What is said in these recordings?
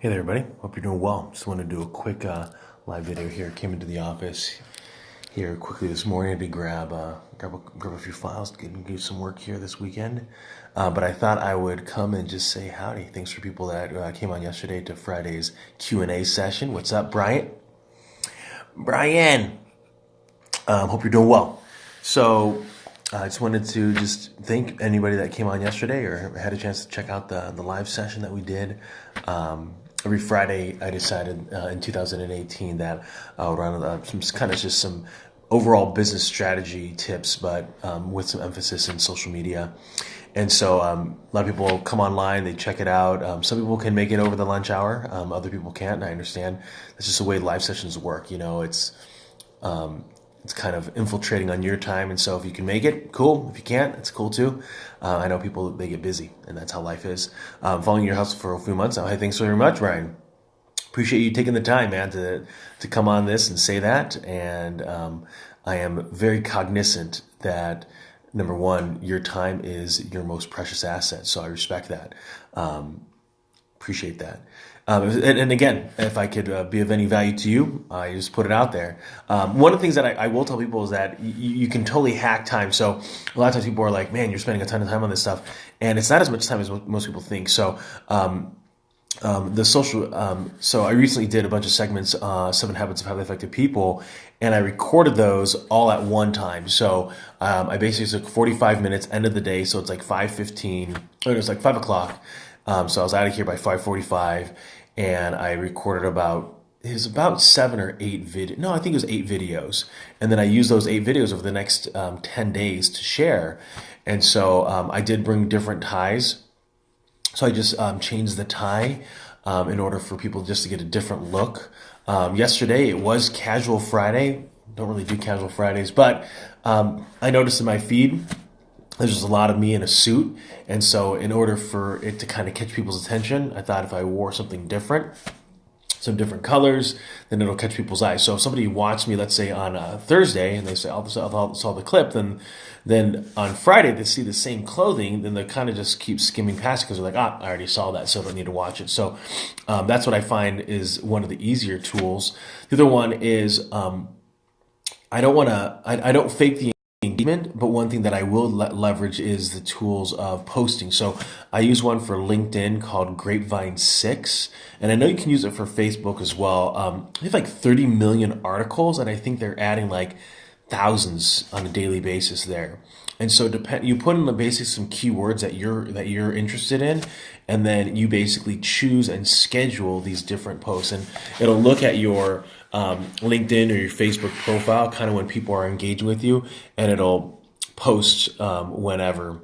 Hey there, everybody. Hope you're doing well. Just want to do a quick live video here. Came into the office here quickly this morning to grab a few files to do some work here this weekend. But I thought I would come and just say howdy. Thanks for people that came on yesterday to Friday's Q&A session. What's up, Bryant? Brian. Hope you're doing well. So I just wanted to just thank anybody that came on yesterday or had a chance to check out the live session that we did. Every Friday, I decided in 2018 that I would run some overall business strategy tips, but with some emphasis in social media. And so a lot of people come online, they check it out. Some people can make it over the lunch hour. Other people can't, and I understand. That's just the way live sessions work. You know, it's kind of infiltrating on your time. And so if you can make it, cool. If you can't, it's cool too. I know people, they get busy, and that's how life is. Following your hustle for a few months now. Hey, thanks very much, Ryan. Appreciate you taking the time, man, to come on this and say that. And I am very cognizant that, number one, your time is your most precious asset. So I respect that. Appreciate that. And again, if I could be of any value to you, I just put it out there. One of the things that I will tell people is that you can totally hack time. So a lot of times people are like, man, you're spending a ton of time on this stuff. And it's not as much time as most people think. So so I recently did a bunch of segments, 7 Habits of Highly Effective People, and I recorded those all at one time. So I basically took 45 minutes, end of the day, so it's like 5:15, or it was like 5 o'clock. So I was out of here by 5:45, and I recorded about 7 or 8 videos. No, I think it was 8 videos. And then I used those 8 videos over the next 10 days to share. And so I did bring different ties. So I just changed the tie in order for people just to get a different look. Yesterday, it was Casual Friday. Don't really do Casual Fridays, but I noticed in my feed, there's just a lot of me in a suit. And so in order for it to kind of catch people's attention, I thought if I wore something different, some different colors, then it'll catch people's eyes. So if somebody watched me, let's say on Thursday, and they say, I saw the clip, then on Friday they see the same clothing, then they kind of just keep skimming past it because they're like, I already saw that, so I don't need to watch it. So that's what I find is one of the easier tools. The other one is I don't fake the engagement, but one thing that I will leverage is the tools of posting. So I use one for LinkedIn called Grapevine 6, and I know you can use it for Facebook as well. They have like 30 million articles, and I think they're adding like thousands on a daily basis there. And so you put in the basics some keywords that you're interested in, and then you basically choose and schedule these different posts, and it'll look at your LinkedIn or your Facebook profile kind of when people are engaging with you, and it'll post whenever.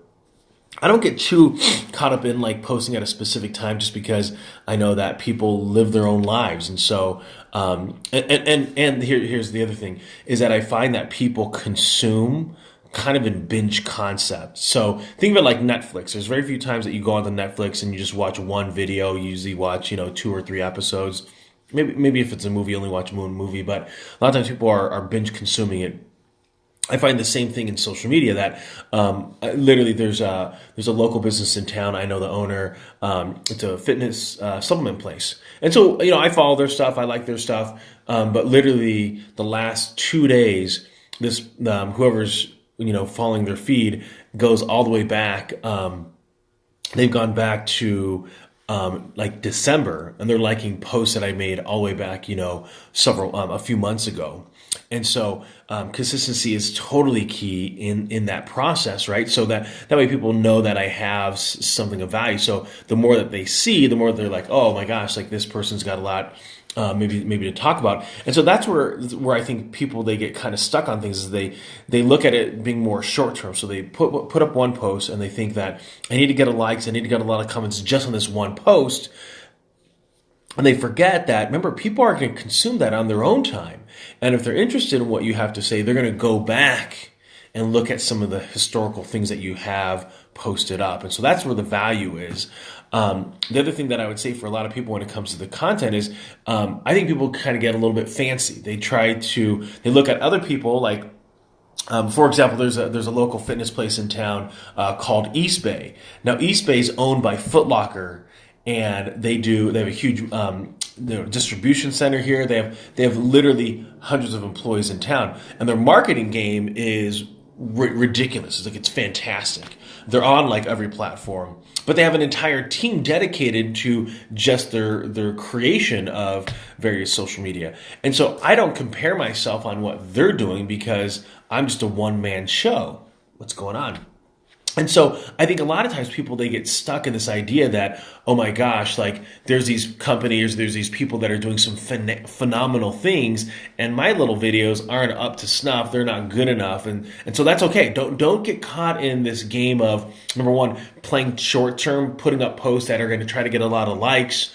I don't get too caught up in like posting at a specific time just because I know that people live their own lives. And so, here's the other thing is that I find that people consume kind of in binge concept. So think of it like Netflix. There's very few times that you go onto Netflix and you just watch one video. You usually watch, 2 or 3 episodes. Maybe if it's a movie, only watch one movie. But a lot of times people are binge consuming it. I find the same thing in social media that literally there's a local business in town. I know the owner. It's a fitness supplement place, and so I follow their stuff. I like their stuff, but literally the last 2 days, this whoever's following their feed goes all the way back. They've gone back to like December, and they're liking posts that I made all the way back, a few months ago. And so consistency is totally key in that process, right? So that way people know that I have something of value. So the more that they see, the more they're like, oh my gosh, like this person's got a lot maybe to talk about. And so that's where I think people, they get kind of stuck on things is they look at it being more short term. So they put up one post and they think that I need to get a likes, I need to get a lot of comments just on this one post. And they forget that, remember, people are going to consume that on their own time. And if they're interested in what you have to say, they're going to go back and look at some of the historical things that you have posted up. And so that's where the value is. The other thing that I would say for a lot of people when it comes to the content is I think people kind of get a little bit fancy. They look at other people like, for example, there's a local fitness place in town called East Bay. Now, East Bay is owned by Foot Locker. and they have a huge distribution center here. They have literally hundreds of employees in town, and their marketing game is ridiculous. It's like it's fantastic. They're on like every platform, but they have an entire team dedicated to just their creation of various social media. And so I don't compare myself on what they're doing because I'm just a one man show. What's going on? And so I think a lot of times people, they get stuck in this idea that, oh my gosh, like there's these companies, there's these people that are doing some phenomenal things, and my little videos aren't up to snuff. They're not good enough. And so that's okay. Don't get caught in this game of, number one, playing short term, putting up posts that are going to try to get a lot of likes,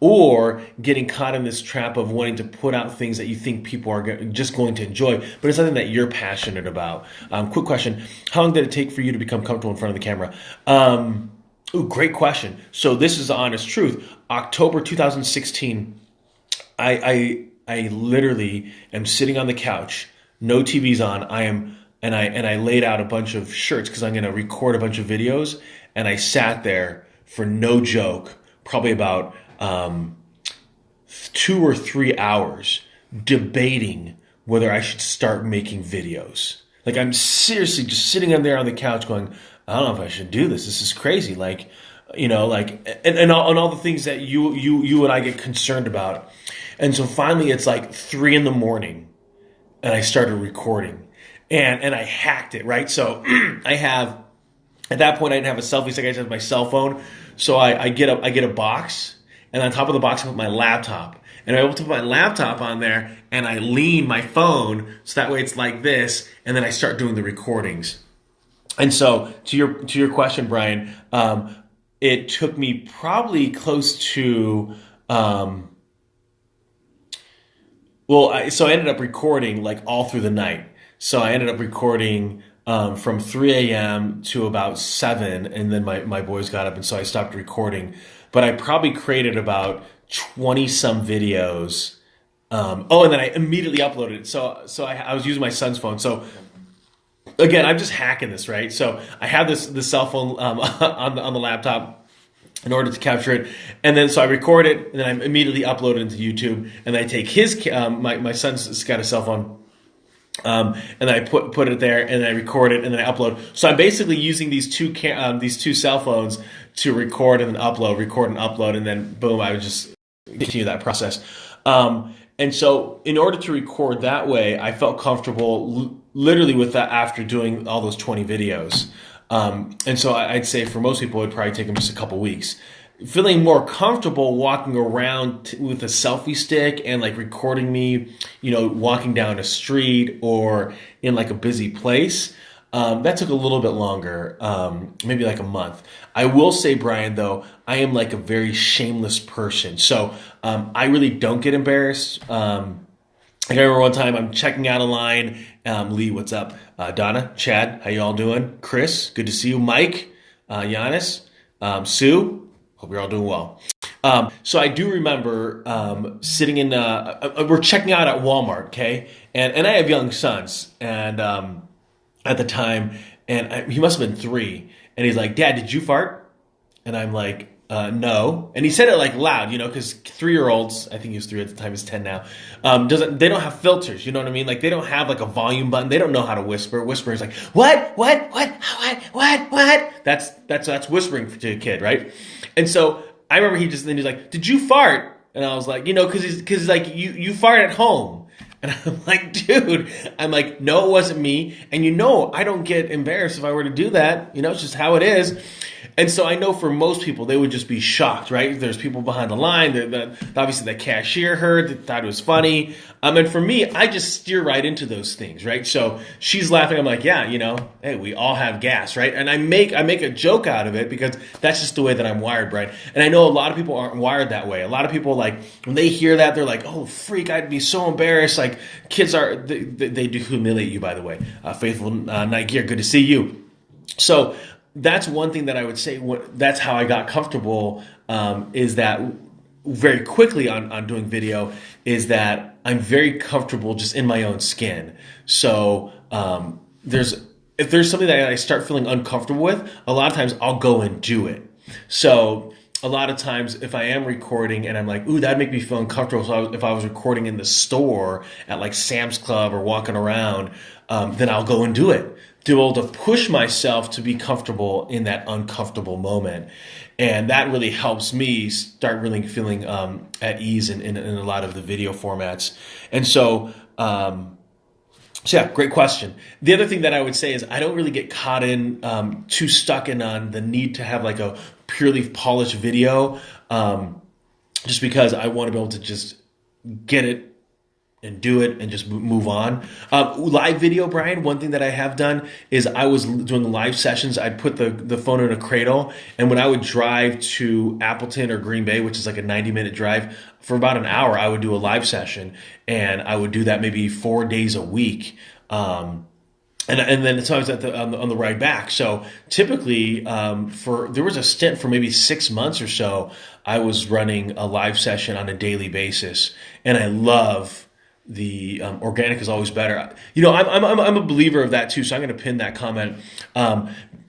or getting caught in this trap of wanting to put out things that you think people are just going to enjoy, but it's something that you're passionate about. Quick question. How long did it take for you to become comfortable in front of the camera? Ooh, great question. So this is the honest truth. October 2016, I literally am sitting on the couch, no TV's on. And I laid out a bunch of shirts because I'm going to record a bunch of videos, and I sat there for no joke, probably about 2 or 3 hours debating whether I should start making videos. Like I'm seriously just sitting on there on the couch going, I don't know if I should do this. This is crazy. Like, and all the things that you and I get concerned about. And so finally it's like 3 a.m. and I started recording, and I hacked it, right? So at that point I didn't have a selfie stick. I just had my cell phone. So I get a box, and on top of the box I put my laptop. And I'm able to put my laptop on there, and I lean my phone so that way it's like this, and then I start doing the recordings. And so to your question, Brian, it took me probably close to so I ended up recording like all through the night. So I ended up recording from 3 a.m. to about 7, and then my boys got up, and so I stopped recording. But I probably created about 20 some videos. And then I immediately uploaded it. So I was using my son's phone. So again, I'm just hacking this, right? So I have this cell phone on the laptop in order to capture it, and then so I record it, and then I immediately upload it into YouTube, and I take his my son's got a cell phone. And I put it there, and then I record it, and then I upload. So I'm basically using these two cell phones to record and then upload, record and upload, and then boom, I would just continue that process. And so in order to record that way, I felt comfortable literally with that after doing all those 20 videos. And so I'd say for most people, it would probably take them just a couple weeks. Feeling more comfortable walking around with a selfie stick and like recording me, walking down a street or in like a busy place. That took a little bit longer, maybe like a month. I will say, Brian, though, I am like a very shameless person. So I really don't get embarrassed. I remember one time I'm checking out a line. Lee, what's up? Donna, Chad, how you all doing? Chris, good to see you. Mike, Giannis, Sue. Hope you're all doing well. So I do remember sitting in, we're checking out at Walmart, okay? And I have young sons, and at the time, and he must have been 3, and he's like, Dad, did you fart? And I'm like, no. And he said it like loud, because 3-year-olds, I think he was 3 at the time, he's 10 now, they don't have filters, you know what I mean? Like they don't have like a volume button. They don't know how to whisper. Whisper is like, what? That's whispering to a kid, right? And so I remember he's like, did you fart? And I was like, cause like you fart at home. And I'm like, dude, no, it wasn't me. And I don't get embarrassed if I were to do that. It's just how it is. And so I know for most people, they would just be shocked, right? There's people behind the line. Obviously, the cashier thought it was funny. And for me, I just steer right into those things, right? So she's laughing. I'm like, yeah, hey, we all have gas, right? And I make a joke out of it because that's just the way that I'm wired, Brian. And I know a lot of people aren't wired that way. A lot of people, like, when they hear that, they're like, oh, freak, I'd be so embarrassed. Like, kids they do humiliate you, by the way. Faithful Night Gear, good to see you. So that's one thing that I would say. That's how I got comfortable, is that very quickly on doing video, is that I'm very comfortable just in my own skin. So if there's something that I start feeling uncomfortable with, a lot of times I'll go and do it. So a lot of times if I am recording and I'm like, ooh, that'd make me feel uncomfortable. So if I was recording in the store at like Sam's Club or walking around, then I'll go and do it. To be able to push myself to be comfortable in that uncomfortable moment. And that really helps me start really feeling at ease in a lot of the video formats. And so yeah, great question. The other thing that I would say is I don't really get caught in too stuck in on the need to have like a purely polished video, just because I want to be able to just get it and do it and just move on. Live video, Brian, one thing that I have done is I was doing live sessions. I'd put the phone in a cradle, and when I would drive to Appleton or Green Bay, which is like a 90-minute drive, for about an hour, I would do a live session, and I would do that maybe 4 days a week. And then sometimes on the ride back. So typically, there was a stint for maybe 6 months or so, I was running a live session on a daily basis, and I love the organic is always better. You know, I'm a believer of that too. So I'm going to pin that comment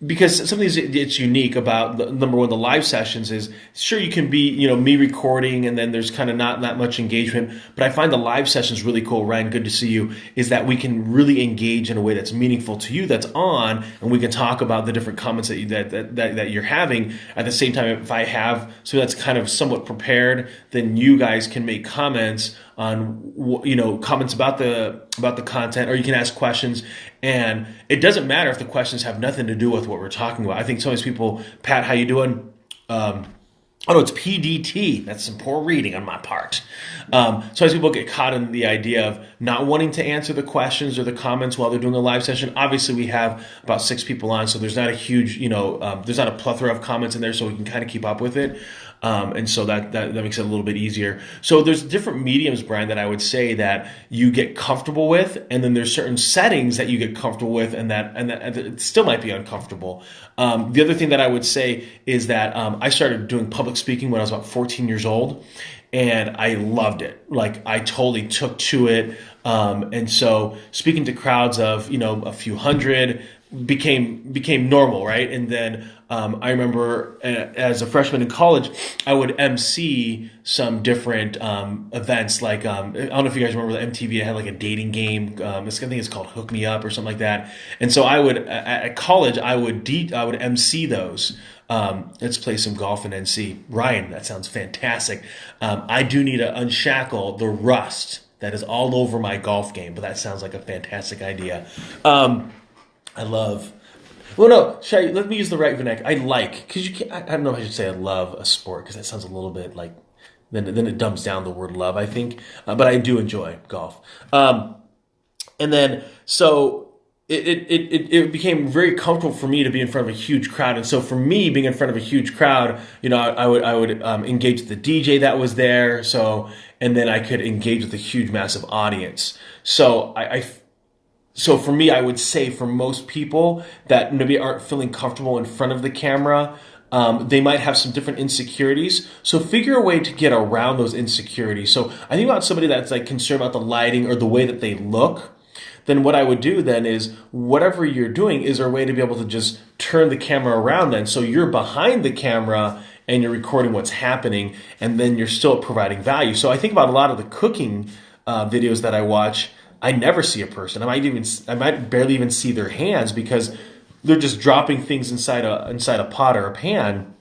because something it's unique about number one, the live sessions is sure you can be, you know, me recording and then there's kind of not that much engagement, but I find the live sessions really cool. Ryan, good to see you. Is that we can really engage in a way that's meaningful to you, that's on, and we can talk about the different comments that you're having. At the same time, if I have so that's kind of somewhat prepared, then you guys can make comments on, you know, comments about the content, or you can ask questions, and it doesn't matter if the questions have nothing to do with what we're talking about. I think sometimes people, Pat, how you doing? Oh no, it's PDT. That's some poor reading on my part. Sometimes people get caught in the idea of not wanting to answer the questions or the comments while they're doing a live session. Obviously, we have about 6 people on, so there's not a huge, you know, there's not a plethora of comments in there, so we can kind of keep up with it. And so that makes it a little bit easier. So there's different mediums, Brian, that I would say that you get comfortable with, and then there's certain settings that you get comfortable with, and that it still might be uncomfortable. The other thing that I would say is that I started doing public speaking when I was about 14 years old, and I loved it. Like I totally took to it, and so speaking to crowds of, you know, a few hundred became normal, right? And then I remember as a freshman in college, I would MC some different events. Like I don't know if you guys remember the MTV. It had like a dating game. I think it's called Hook Me Up or something like that. And so I would at college I would MC those. Let's play some golf in NC. Ryan, that sounds fantastic. I do need to unshackle the rust that is all over my golf game, but that sounds like a fantastic idea. I love. Well, no, let me use the right vernacular. I like, because you can't. I don't know if I should say I love a sport, because that sounds a little bit like. Then it dumbs down the word love, I think. But I do enjoy golf. And then so it became very comfortable for me to be in front of a huge crowd. And so for me, being in front of a huge crowd, you know, I would engage with the DJ that was there. So and then I could engage with a huge, massive audience. So So for me, I would say for most people that maybe aren't feeling comfortable in front of the camera, they might have some different insecurities. So figure a way to get around those insecurities. So I think about somebody that's like concerned about the lighting or the way that they look. Then what I would do then is whatever you're doing, is there a way to be able to just turn the camera around then? So you're behind the camera and you're recording what's happening, and then you're still providing value. So I think about a lot of the cooking videos that I watch. I never see a person. I might barely even see their hands, because they're just dropping things inside a pot or a pan,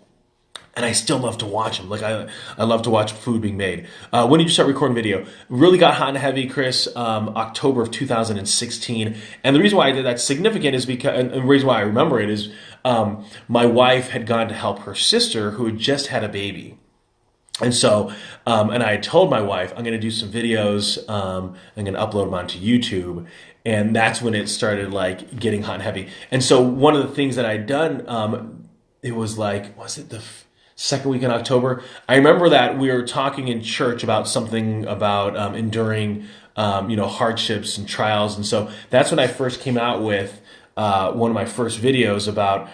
and I still love to watch them. Like I love to watch food being made. When did you start recording video? Really got hot and heavy, Chris, October of 2016. And the reason why that's significant is because, and the reason why I remember it is, my wife had gone to help her sister who had just had a baby. And so, and I had told my wife, I'm going to do some videos, I'm going to upload them onto YouTube. And that's when it started like getting hot and heavy. And so one of the things that I'd done, it was like, was it the second week in October? I remember that we were talking in church about something about enduring, hardships and trials. And so that's when I first came out with one of my first videos about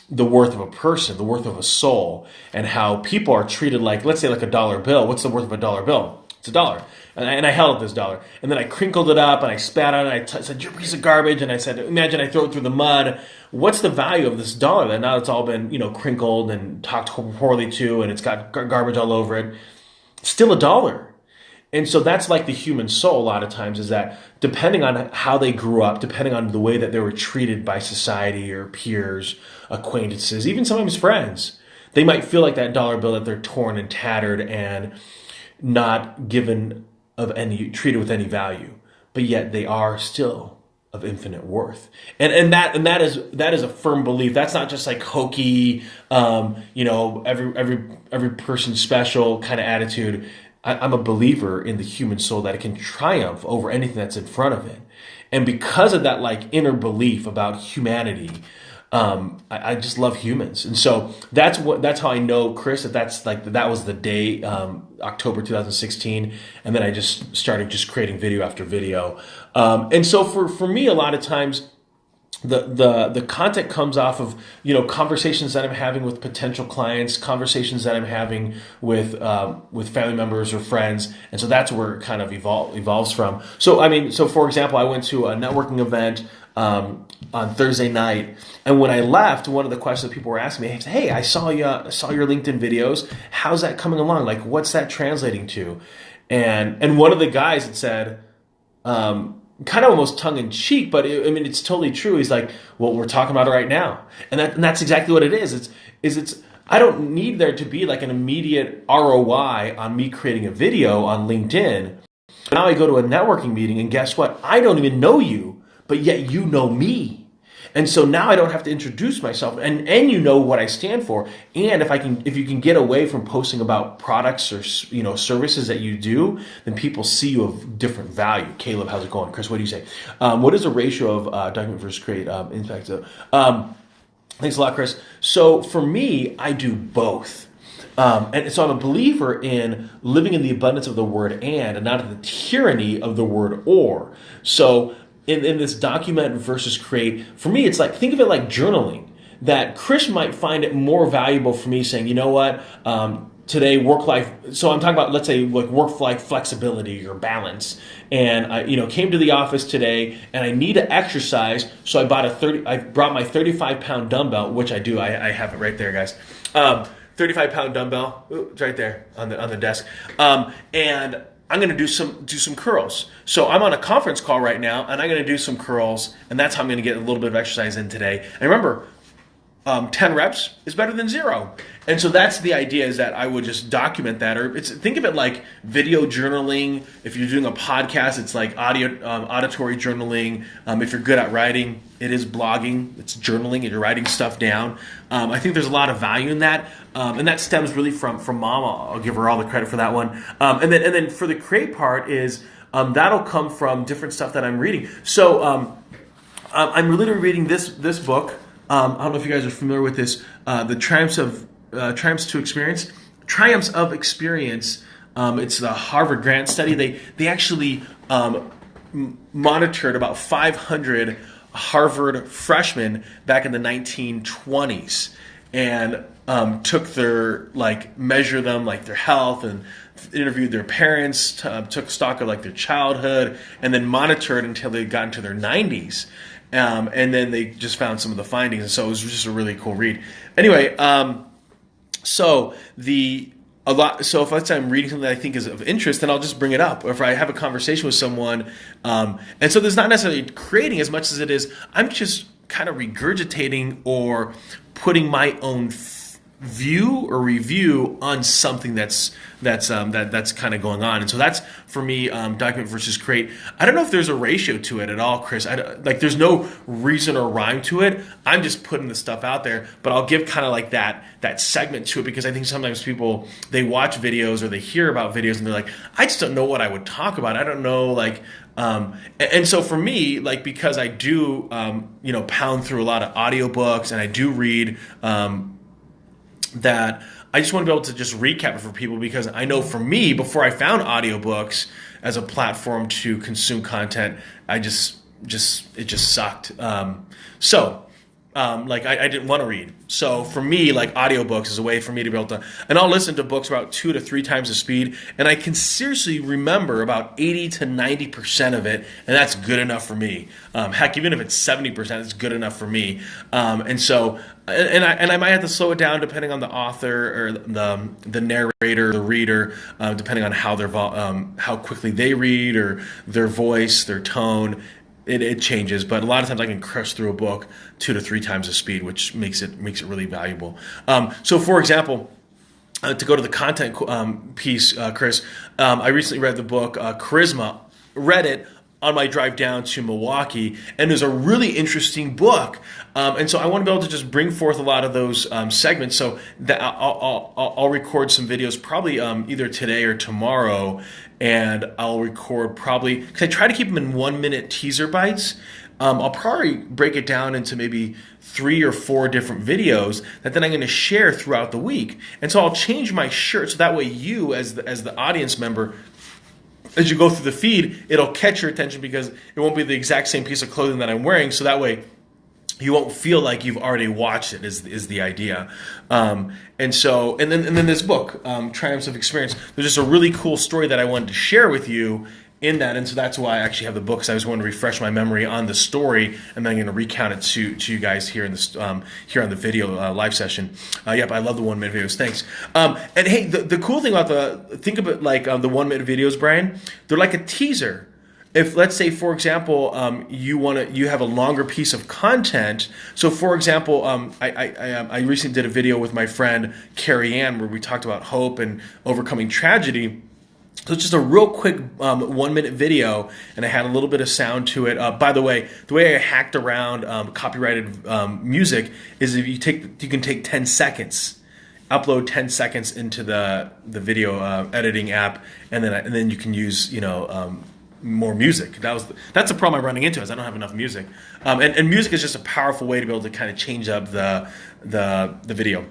the worth of a person, the worth of a soul, and how people are treated like, let's say like a dollar bill. What's the worth of a dollar bill? It's $1. And I held up this dollar, and then I crinkled it up, and I spat on it. I said, "You're a piece of garbage." And I said, "Imagine I throw it through the mud. What's the value of this dollar that now it's all been, crinkled and talked poorly to, and it's got garbage all over it? Still a dollar." And so that's like the human soul a lot of times, is that depending on how they grew up, depending on the way that they were treated by society or peers, acquaintances, even sometimes friends, they might feel like that dollar bill that they're torn and tattered and not treated with any value, but yet they are still of infinite worth. And that is a firm belief. That's not just like hokey, every person special kind of attitude. I'm a believer in the human soul, that it can triumph over anything that's in front of it. And because of that like inner belief about humanity, I just love humans. And so that's how I know, Chris, that was the day, October 2016. And then I just started just creating video after video. And so for me, a lot of times, the content comes off of conversations that I'm having with potential clients, conversations that I'm having with family members or friends, and so that's where it kind of evolves from. So for example, I went to a networking event on Thursday night, and when I left, one of the questions that people were asking me, "Hey, I saw your LinkedIn videos. How's that coming along? Like, what's that translating to?" And one of the guys had said, kind of almost tongue in cheek, but it's totally true. He's like, "Well, we're talking about it right now," and that's exactly what it is. It's I don't need there to be like an immediate ROI on me creating a video on LinkedIn. Now I go to a networking meeting, and guess what? I don't even know you, but yet you know me. And so now I don't have to introduce myself, and you know what I stand for. And if you can get away from posting about products or services that you do, then people see you of different value. Caleb, how's it going? Chris, what do you say? What is the ratio of document versus create impact? Thanks a lot, Chris. So for me, I do both. And so I'm a believer in living in the abundance of the word and not in the tyranny of the word or. So in this document versus create, for me, it's like, think of it like journaling. That Chris might find it more valuable for me saying, "You know what, today work-life," so I'm talking about, let's say, like work-life flexibility or balance, and I came to the office today and I need to exercise, so I brought my 35-pound dumbbell, which I do, I have it right there, guys. 35-pound dumbbell, it's right there on the desk, and I'm going to do some curls. So I'm on a conference call right now, and I'm going to do some curls, and that's how I'm going to get a little bit of exercise in today. And remember, 10 reps is better than 0. And so that's the idea, is that I would just document that, or think of it like video journaling. If you're doing a podcast, it's like auditory journaling. If you're good at writing, it is blogging. It's journaling, and you're writing stuff down. I think there's a lot of value in that, and that stems really from Mama. I'll give her all the credit for that one. And then for the create part is that'll come from different stuff that I'm reading. So I'm literally reading this book. I don't know if you guys are familiar with this. The Triumphs of Experience. It's the Harvard grant study. They actually monitored about 500 Harvard freshmen back in the 1920s and took their measured them, their health, and interviewed their parents, took stock of their childhood, and then monitored until they got into their 90s. And then they just found some of the findings, and so it was just a really cool read. Anyway, so if let's say I'm reading something that I think is of interest, then I'll just bring it up. Or if I have a conversation with someone, and so there's not necessarily creating as much as it is, I'm just kind of regurgitating or putting my own view or review on something that's kind of going on. And so that's, for me, document versus create. I don't know if there's a ratio to it at all, Chris. There's no reason or rhyme to it. I'm just putting the stuff out there, but I'll give kind of that segment to it, because I think sometimes people, they watch videos or they hear about videos and they're like, I just don't know what I would talk about. I don't know, and so for me, because I do, pound through a lot of audiobooks, and I do read, that I just want to be able to just recap it for people, because I know for me, before I found audiobooks as a platform to consume content, it just sucked. So like I didn't want to read. So for me, like audiobooks is a way for me to be able to, and I'll listen to books about 2 to 3 times the speed, and I can seriously remember about 80 to 90% of it, and that's good enough for me. Heck, even if it's 70%, it's good enough for me. And so, and I might have to slow it down depending on the author or the narrator, the reader, depending on how quickly they read or their voice, their tone. It changes, but a lot of times I can crush through a book 2 to 3 times the speed, which makes it really valuable. So, for example, to go to the content piece, Chris, I recently read the book Charisma. Read it on my drive down to Milwaukee, and it was a really interesting book. And so I want to be able to just bring forth a lot of those segments. So that I'll record some videos probably either today or tomorrow, and I'll record probably, because I try to keep them in 1 minute teaser bites. I'll probably break it down into maybe 3 or 4 different videos that then I'm going to share throughout the week. And so I'll change my shirt so that way you, as the audience member, as you go through the feed, it'll catch your attention because it won't be the exact same piece of clothing that I'm wearing. So that way, you won't feel like you've already watched it. Is the idea. And then this book, Triumphs of Experience. There's just a really cool story that I wanted to share with you in that, and so that's why I actually have the book. Because I just wanted to refresh my memory on the story, and then I'm going to recount it to you guys here in this here on the video live session. Yep, I love the 1 minute videos. Thanks. And hey, the cool thing about think of it like the 1 minute videos, Brian. They're like a teaser. If, let's say, for example, you have a longer piece of content. So, for example, I recently did a video with my friend Carrie Ann where we talked about hope and overcoming tragedy. So it's just a real quick 1 minute video, and I had a little bit of sound to it. By the way I hacked around copyrighted music is if you can take 10 seconds, upload 10 seconds into the video editing app, and then you can use more music. That's a problem I'm running into, is I don't have enough music. And music is just a powerful way to be able to kind of change up the video.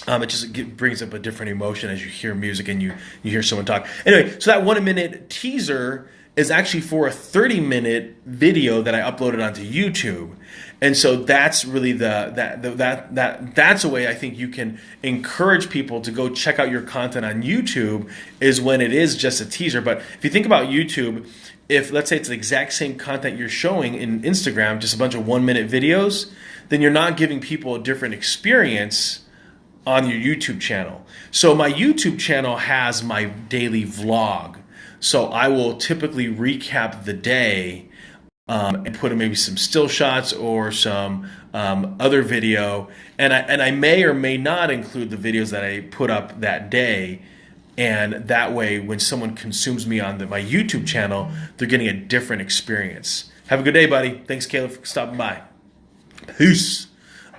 It just brings up a different emotion as you hear music and you hear someone talk. Anyway, so that 1 minute teaser is actually for a 30-minute video that I uploaded onto YouTube. And so that's really that's a way I think you can encourage people to go check out your content on YouTube, is when it is just a teaser. But if you think about YouTube, if let's say it's the exact same content you're showing in Instagram, just a bunch of 1 minute videos, then you're not giving people a different experience on your YouTube channel. So my YouTube channel has my daily vlog. So I will typically recap the day and put in maybe some still shots or some other video. And I may or may not include the videos that I put up that day. And that way, when someone consumes me on my YouTube channel, they're getting a different experience. Have a good day, buddy. Thanks, Caleb, for stopping by. Peace.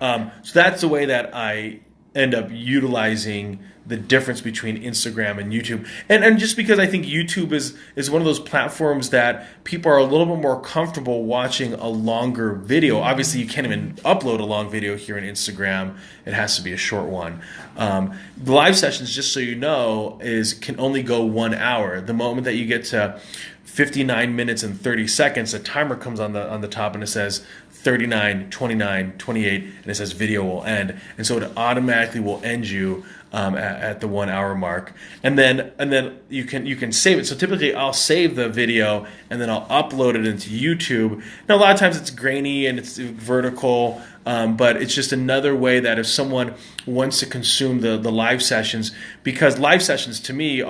So that's the way that I end up utilizing the difference between Instagram and YouTube. And just because I think YouTube is one of those platforms that people are a little bit more comfortable watching a longer video. Obviously, you can't even upload a long video here on Instagram. It has to be a short one. The live sessions, just so you know, can only go 1 hour. The moment that you get to 59 minutes and 30 seconds, a timer comes on the top and it says 39, 29, 28, and it says video will end. And so it automatically will end you at the 1 hour mark. And then you can save it. So typically I'll save the video and then I'll upload it into YouTube. Now a lot of times it's grainy and it's vertical, but it's just another way that if someone wants to consume the live sessions, because live sessions to me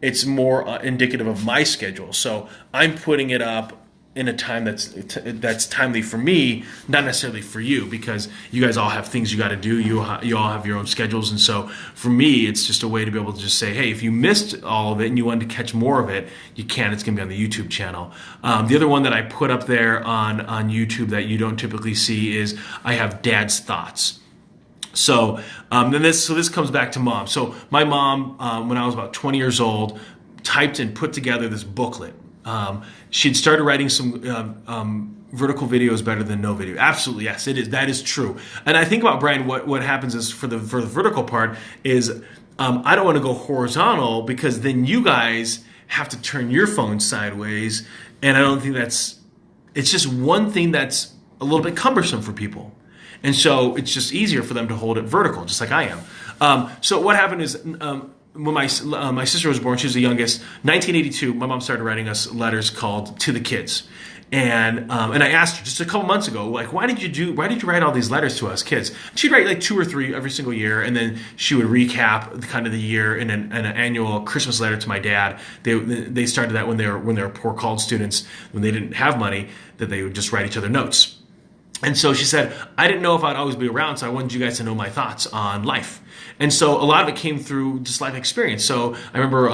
it's more indicative of my schedule. So I'm putting it up in a time that's timely for me, not necessarily for you, because you guys all have things you got to do. You all have your own schedules, and so for me, it's just a way to be able to just say, hey, if you missed all of it and you wanted to catch more of it, you can. It's going to be on the YouTube channel. The other one that I put up there on YouTube that you don't typically see is I have Dad's Thoughts. So this comes back to mom. So my mom, when I was about 20 years old, typed and put together this booklet. She'd started writing some vertical videos better than no video. Absolutely, yes, it is. That is true. And I think about, Brian, what happens is for the vertical part is I don't want to go horizontal, because then you guys have to turn your phone sideways, and I don't think it's just one thing that's a little bit cumbersome for people. And so it's just easier for them to hold it vertical, just like I am. So what happened is, when my sister was born, she was the youngest. 1982, my mom started writing us letters called "To the Kids," and I asked her just a couple months ago, like, why did you write all these letters to us kids? She'd write like 2 or 3 every single year, and then she would recap kind of the year in an annual Christmas letter to my dad. They started that when they were poor college students, when they didn't have money, that they would just write each other notes. And so she said, I didn't know if I'd always be around, so I wanted you guys to know my thoughts on life. And so a lot of it came through just life experience. So I remember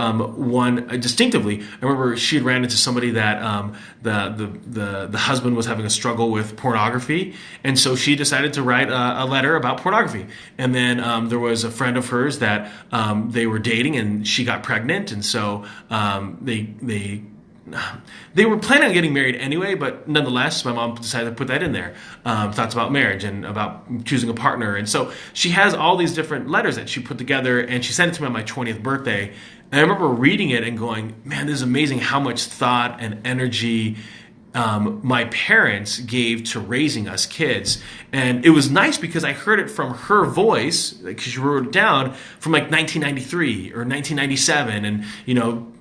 distinctly, I remember she had ran into somebody that the husband was having a struggle with pornography. And so she decided to write a letter about pornography. And then there was a friend of hers that they were dating, and she got pregnant. And so they were planning on getting married anyway, but nonetheless, my mom decided to put that in there. Thoughts about marriage and about choosing a partner. And so she has all these different letters that she put together, and she sent it to me on my 20th birthday. And I remember reading it and going, man, this is amazing how much thought and energy my parents gave to raising us kids. And it was nice because I heard it from her voice, because she wrote it down, from like 1993 or 1997 and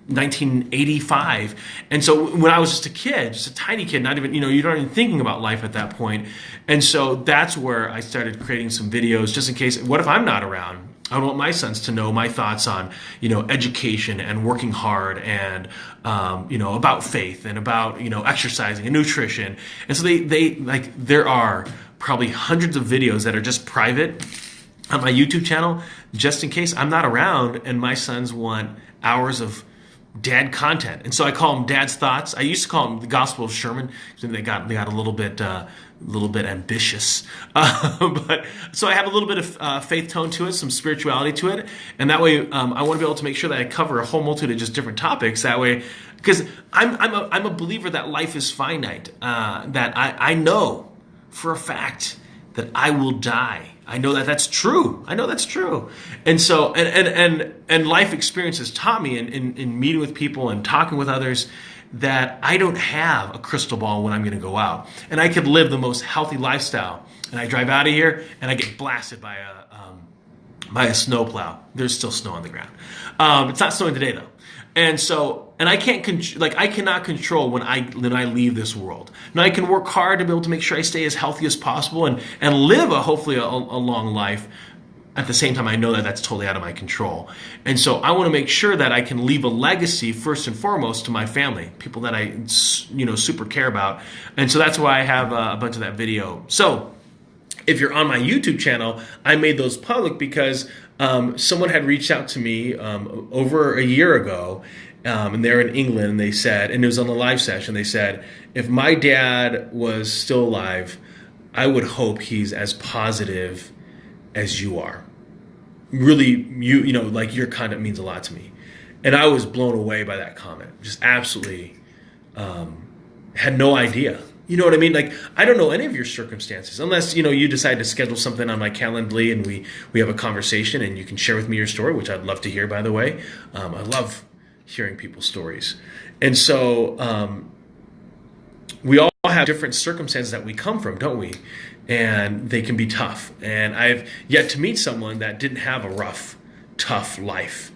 1985. And so when I was just a kid, just a tiny kid, not even, you're not even thinking about life at that point. And so that's where I started creating some videos, just in case, what if I'm not around? I want my sons to know my thoughts on, education and working hard and, about faith and about, exercising and nutrition. And so there are probably hundreds of videos that are just private on my YouTube channel, just in case I'm not around and my sons want hours of dad content. And so I call them Dad's Thoughts. I used to call them the Gospel of Sherman. They got a little bit ambitious, but so I have a little bit of faith tone to it, some spirituality to it, and that way I want to be able to make sure that I cover a whole multitude of just different topics. That way, because I'm a believer that life is finite. That I know for a fact that I will die. I know that that's true. And so, and life experiences taught me in meeting with people and talking with others that I don't have a crystal ball when I'm going to go out. And I could live the most healthy lifestyle. And I drive out of here and I get blasted by a snowplow. There's still snow on the ground. It's not snowing today though. And so, and I cannot control when I leave this world. Now I can work hard to be able to make sure I stay as healthy as possible and live hopefully a long life. At the same time, I know that that's totally out of my control. And so I want to make sure that I can leave a legacy first and foremost to my family, people that I, super care about. And so that's why I have a bunch of that video. So if you're on my YouTube channel, I made those public because someone had reached out to me over a year ago, and they're in England, and they said, and it was on a live session, they said, if my dad was still alive, I would hope he's as positive as you are. Really, like your content means a lot to me. And I was blown away by that comment. Just absolutely had no idea. You know what I mean? Like, I don't know any of your circumstances unless, you decide to schedule something on my Calendly and we have a conversation and you can share with me your story, which I'd love to hear, by the way. I love hearing people's stories. And so we all have different circumstances that we come from, don't we? And they can be tough. And I've yet to meet someone that didn't have a rough, tough life.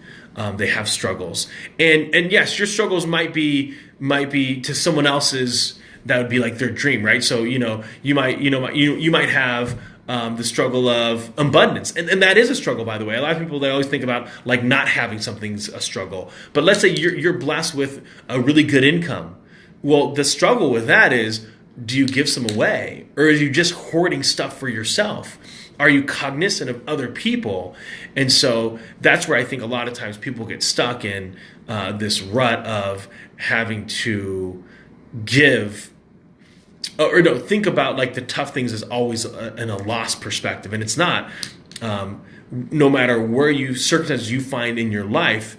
They have struggles. And yes, your struggles might be to someone else's, that would be like their dream, right? So, you might have the struggle of abundance. And that is a struggle, by the way. A lot of people, they always think about like not having something's a struggle. But let's say you're blessed with a really good income. Well, the struggle with that is, do you give some away? Or are you just hoarding stuff for yourself? Are you cognizant of other people? And so that's where I think a lot of times people get stuck in this rut of having to give, or no, think about like the tough things as always in a loss perspective. And it's not. No matter where circumstances you find in your life,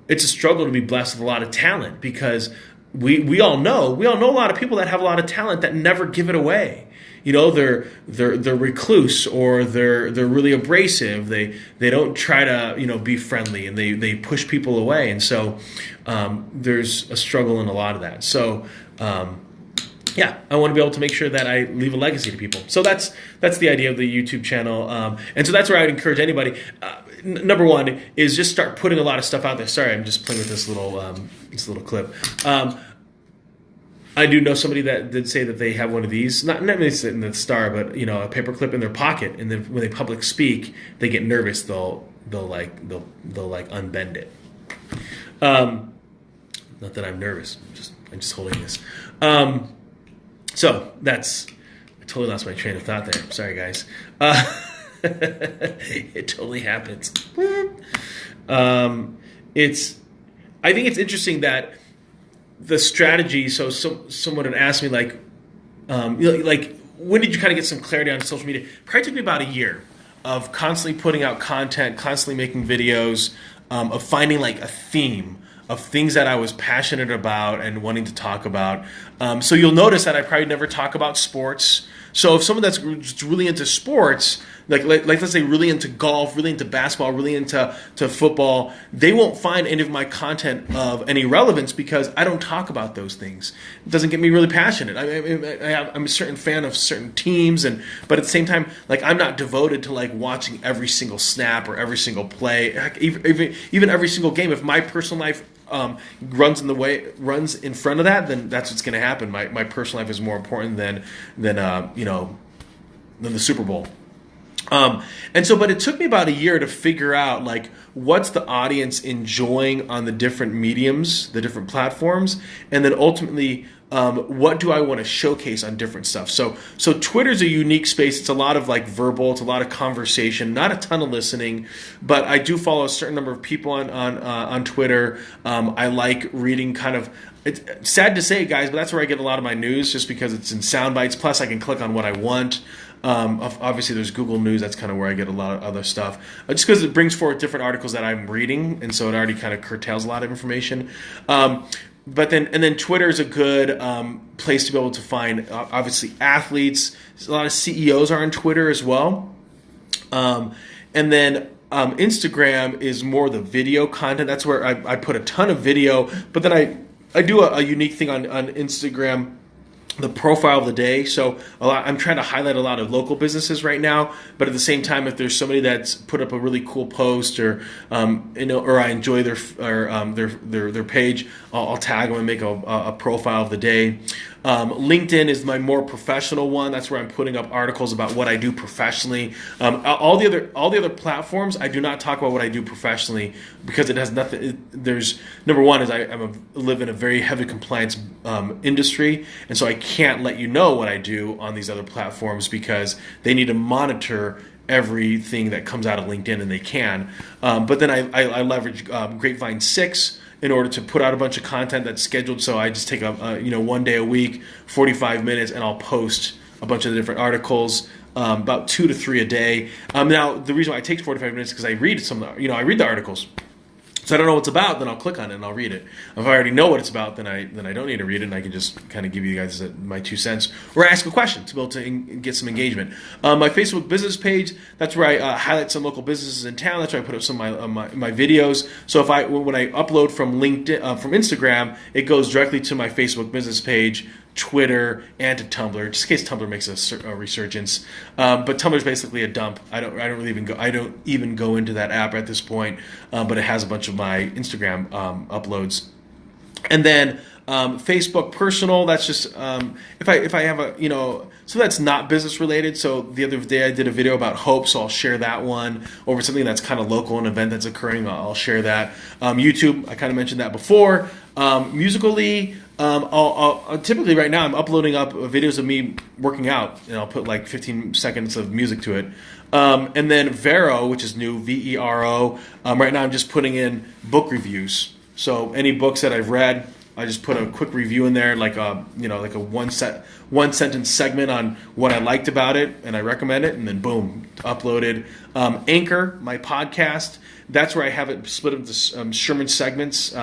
it's a struggle to be blessed with a lot of talent, because we all know a lot of people that have a lot of talent that never give it away. They're recluse, or they're really abrasive. They don't try to be friendly, and they push people away. And so there's a struggle in a lot of that. So yeah, I want to be able to make sure that I leave a legacy to people. So that's the idea of the YouTube channel, and so that's where I would encourage anybody. Number one is just start putting a lot of stuff out there. Sorry, I'm just playing with this little clip. I do know somebody that did say that they have one of these, not necessarily in the star, but a paper clip in their pocket, and then when they public speak, they get nervous. They'll unbend it. Not that I'm nervous. I'm just holding this. So I totally lost my train of thought there. Sorry, guys. It totally happens. I think it's interesting that the strategy. So someone had asked me like when did you kind of get some clarity on social media? Probably took me about a year of constantly putting out content, constantly making videos, of finding like a theme of things that I was passionate about and wanting to talk about. So you'll notice that I probably never talk about sports. So if someone that's really into sports, like let's say really into golf, really into basketball, really into football, they won't find any of my content of any relevance because I don't talk about those things. It doesn't get me really passionate. I'm a certain fan of certain teams, but at the same time, like I'm not devoted to like watching every single snap or every single play, even every single game. If my personal life runs in front of that, then that's what's going to happen. My personal life is more important than the Super Bowl. But it took me about a year to figure out like what's the audience enjoying on the different mediums, the different platforms, and then ultimately what do I want to showcase on different stuff. So Twitter's a unique space. It's a lot of like verbal, it's a lot of conversation, not a ton of listening, but I do follow a certain number of people on Twitter. I like reading kind of. It's sad to say, guys, but that's where I get a lot of my news, just because it's in sound bites. Plus, I can click on what I want. Obviously, there's Google News. That's kind of where I get a lot of other stuff. Just because it brings forward different articles that I'm reading, and so it already kind of curtails a lot of information. But then Twitter is a good place to be able to find, obviously, athletes. A lot of CEOs are on Twitter as well. And then Instagram is more the video content. That's where I put a ton of video, but then I do a unique thing on Instagram, the profile of the day. So I'm trying to highlight a lot of local businesses right now, but at the same time, if there's somebody that's put up a really cool post or I enjoy their page, I'll tag them and make a profile of the day. LinkedIn is my more professional one. That's where I'm putting up articles about what I do professionally. All the other platforms, I do not talk about what I do professionally because it has nothing. There's number one is I live in a very heavy compliance industry, and so I can't let you know what I do on these other platforms because they need to monitor everything that comes out of LinkedIn, and they can. But then I leverage Grapevine 6 in order to put out a bunch of content that's scheduled. So I just take one day a week, 45 minutes, and I'll post a bunch of different articles, about 2 to 3 a day. Now the reason why it takes 45 minutes is because I read I read the articles. So I don't know what it's about, then I'll click on it and I'll read it. If I already know what it's about, then I don't need to read it, and I can just kind of give you guys my 2 cents or ask a question to be able to get some engagement. My Facebook business page, that's where I highlight some local businesses in town. That's where I put up some of my videos. So when I upload from LinkedIn, from Instagram, it goes directly to my Facebook business page, Twitter, and to Tumblr, just in case Tumblr makes a resurgence. But Tumblr's basically a dump. I don't even go into that app at this point. But it has a bunch of my Instagram uploads, and then Facebook personal. That's just if I have so that's not business related. So the other day I did a video about hope, so I'll share that one. Over something that's kind of local, an event that's occurring, I'll share that. YouTube, I kind of mentioned that before. Musically. I'll typically right now I'm uploading up videos of me working out, and I'll put like 15 seconds of music to it. And then Vero, which is new, Vero. Right now I'm just putting in book reviews. So any books that I've read, I just put a quick review in there, like a one sentence segment on what I liked about it, and I recommend it, and then boom, uploaded. Anchor, my podcast. That's where I have it split into Sherman segments,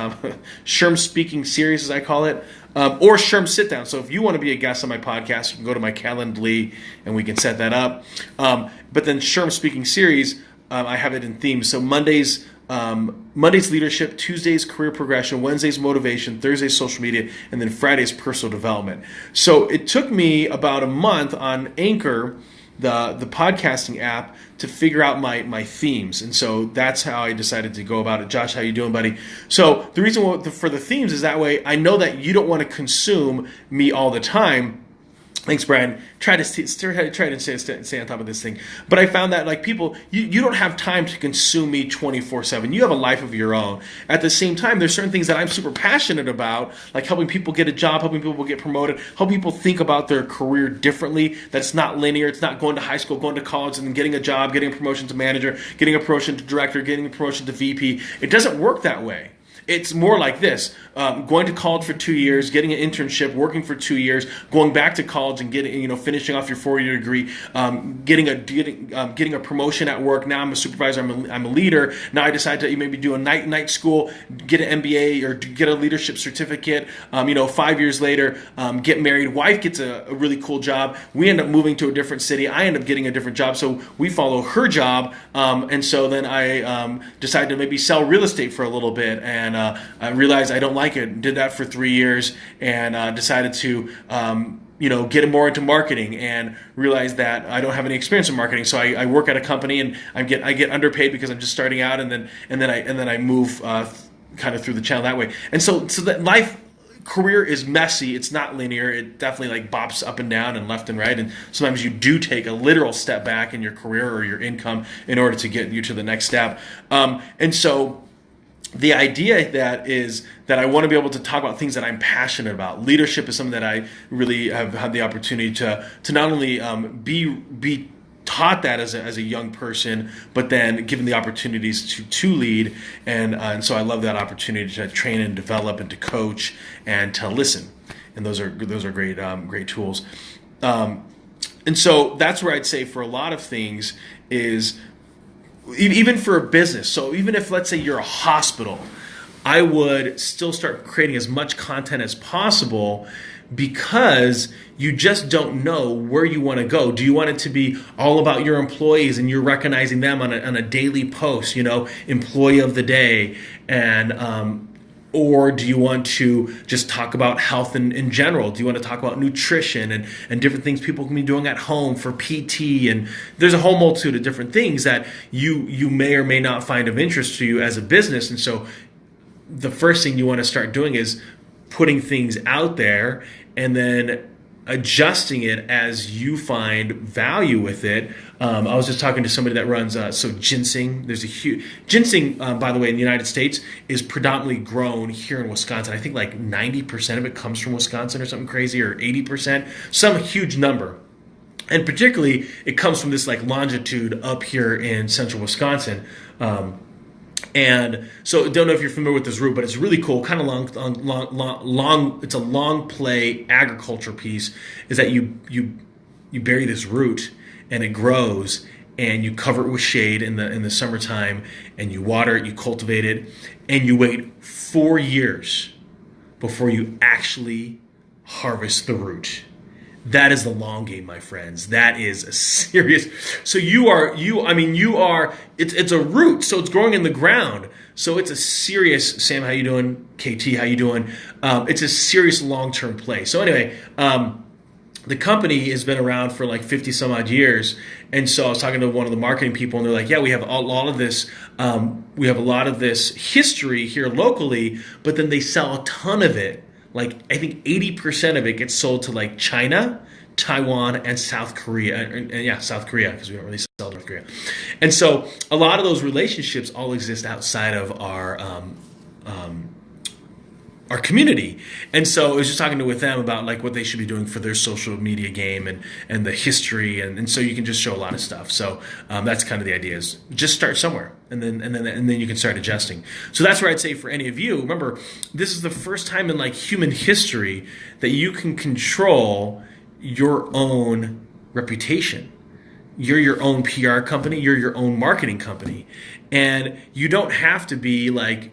Sherm Speaking Series, as I call it, or Sherm Sit Down. So if you want to be a guest on my podcast, you can go to my Calendly and we can set that up. But then Sherm Speaking Series, I have it in themes. So Mondays, Monday's leadership, Tuesday's career progression, Wednesday's motivation, Thursday's social media, and then Friday's personal development. So it took me about a month on Anchor, the podcasting app, to figure out my themes. And so that's how I decided to go about it. Josh, how you doing, buddy? So the reason for the themes is that way I know that you don't want to consume me all the time. Thanks, Brian. Try to stay on top of this thing. But I found that like people, you don't have time to consume me 24/7. You have a life of your own. At the same time, there's certain things that I'm super passionate about, like helping people get a job, helping people get promoted, helping people think about their career differently. That's not linear. It's not going to high school, going to college, and then getting a job, getting a promotion to manager, getting a promotion to director, getting a promotion to VP. It doesn't work that way. It's more like this: going to college for 2 years, getting an internship, working for 2 years, going back to college and getting, finishing off your 4-year degree, getting a promotion at work. Now I'm a supervisor. I'm a leader. Now I decide to maybe do a night school, get an MBA or get a leadership certificate. 5 years later, get married. Wife gets a really cool job. We end up moving to a different city. I end up getting a different job. So we follow her job, and so then I decide to maybe sell real estate for a little bit. And I realized I don't like it. Did that for 3 years and decided to get more into marketing and realized that I don't have any experience in marketing. So I work at a company and I get underpaid because I'm just starting out, and then I move kind of through the channel that way. And so that career is messy. It's not linear. It definitely like bops up and down and left and right. And sometimes you do take a literal step back in your career or your income in order to get you to the next step. And so the idea that I want to be able to talk about things that I'm passionate about. Leadership is something that I really have had the opportunity to not only be taught that as a young person, but then given the opportunities to lead, and so I love that opportunity to train and develop and to coach and to listen, and those are great tools. And so that's where I'd say for a lot of things is, even for a business. So even if, let's say, you're a hospital, I would still start creating as much content as possible, because you just don't know where you want to go. Do you want it to be all about your employees and you're recognizing them on a daily post, employee of the day, and or do you want to just talk about health in general? Do you want to talk about nutrition and different things people can be doing at home for PT? And there's a whole multitude of different things that you may or may not find of interest to you as a business. And so the first thing you want to start doing is putting things out there and then adjusting it as you find value with it. I was just talking to somebody that runs ginseng. There's a huge ginseng, by the way, in the United States is predominantly grown here in Wisconsin. I think like 90% of it comes from Wisconsin or something crazy, or 80%, some huge number. And particularly, it comes from this like longitude up here in central Wisconsin. And so, don't know if you're familiar with this root, but it's really cool. Kind of long. It's a long play agriculture piece. Is that you bury this root and it grows, and you cover it with shade in the summertime, and you water it, you cultivate it, and you wait 4 years before you actually harvest the root. That is the long game, my friends. That is a serious. So it's a root, so it's growing in the ground. So it's a serious, Sam, how you doing? KT, how you doing? It's a serious long-term play. So anyway, the company has been around for like 50 some odd years. And so I was talking to one of the marketing people, and they're like, yeah, we have all of this. We have a lot of this history here locally, but then they sell a ton of it. Like, I think 80% of it gets sold to like China, Taiwan, and South Korea. And South Korea, because we don't really sell to North Korea. And so a lot of those relationships all exist outside of our community. And so I was just talking with them about like what they should be doing for their social media game and the history. And so you can just show a lot of stuff. So that's kind of the idea, is just start somewhere and then you can start adjusting. So that's where I'd say for any of you, remember, this is the first time in like human history that you can control your own reputation. You're your own PR company. You're your own marketing company. And you don't have to be like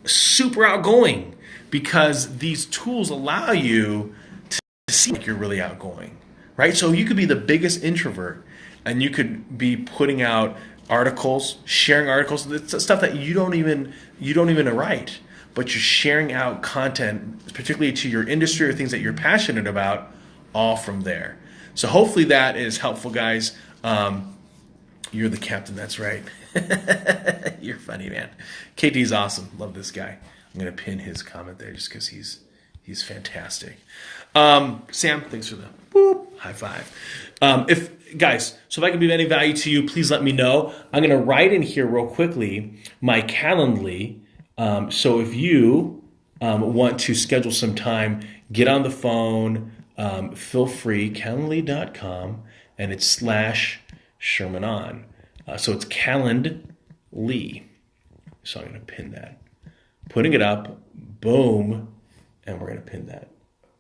super outgoing, because these tools allow you to seem like you're really outgoing, right? So you could be the biggest introvert, and you could be putting out articles, sharing articles. It's stuff that you don't even write, but you're sharing out content, particularly to your industry or things that you're passionate about, all from there. So hopefully that is helpful, guys. You're the captain. That's right. You're funny, man. KT's awesome. Love this guy. I'm gonna pin his comment there just because he's fantastic. Sam, thanks for the boop, high five. If guys, so if I can be of any value to you, please let me know. I'm gonna write in here real quickly my Calendly. So if you want to schedule some time, get on the phone. Feel free. Calendly.com, and it's /Sherman On. So it's Calendly. So I'm going to pin that. Putting it up. Boom. And we're going to pin that.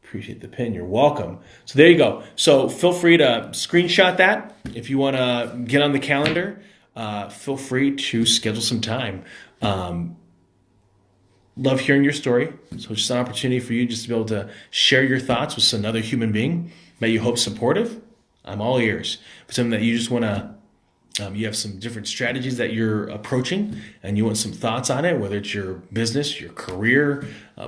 Appreciate the pin. You're welcome. So there you go. So feel free to screenshot that. If you want to get on the calendar, feel free to schedule some time. Love hearing your story. So it's just an opportunity for you just to be able to share your thoughts with another human being that you hope supportive. I'm all ears. For something that you just want to, you have some different strategies that you're approaching and you want some thoughts on it, whether it's your business, your career,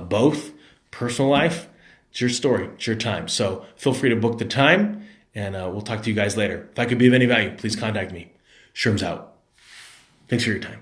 both, personal life, it's your story, it's your time. So feel free to book the time and we'll talk to you guys later. If I could be of any value, please contact me. Sherm's out. Thanks for your time.